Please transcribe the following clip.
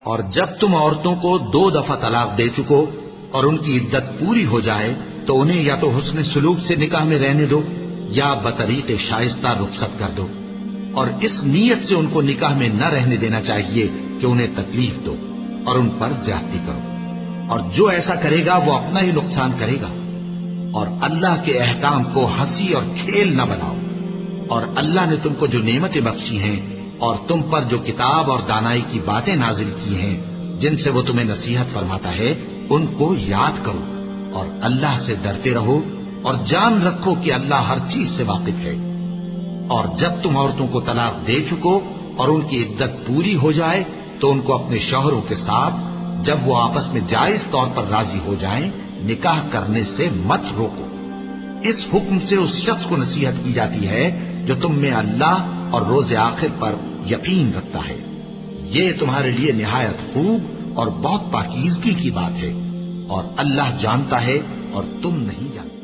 اور جب تم عورتوں کو 2 دفعہ طلاق دے چکو اور ان کی عدت پوری ہو جائے تو انہیں یا تو حسن سلوک سے نکاح میں رہنے دو یا بطریق شائستہ رخصت کر دو، اور اس نیت سے ان کو نکاح میں نہ رہنے دینا چاہیے کہ انہیں تکلیف دو اور ان پر زیادتی کرو، اور جو ایسا کرے گا وہ اپنا ہی نقصان کرے گا۔ اور اللہ کے احکام کو ہنسی اور کھیل نہ بناؤ، اور اللہ نے تم کو جو نعمتیں بخشی ہیں اور تم پر جو کتاب اور دانائی کی باتیں نازل کی ہیں جن سے وہ تمہیں نصیحت فرماتا ہے ان کو یاد کرو، اور اللہ سے ڈرتے رہو اور جان رکھو کہ اللہ ہر چیز سے واقف ہے۔ اور جب تم عورتوں کو طلاق دے چکو اور ان کی عدت پوری ہو جائے تو ان کو اپنے شوہروں کے ساتھ جب وہ آپس میں جائز طور پر راضی ہو جائیں نکاح کرنے سے مت روکو۔ اس حکم سے اس شخص کو نصیحت کی جاتی ہے جو تم میں اللہ اور روز آخر پر یقین رکھتا ہے۔ یہ تمہارے لیے نہایت خوب اور بہت پاکیزگی کی بات ہے، اور اللہ جانتا ہے اور تم نہیں جانتے۔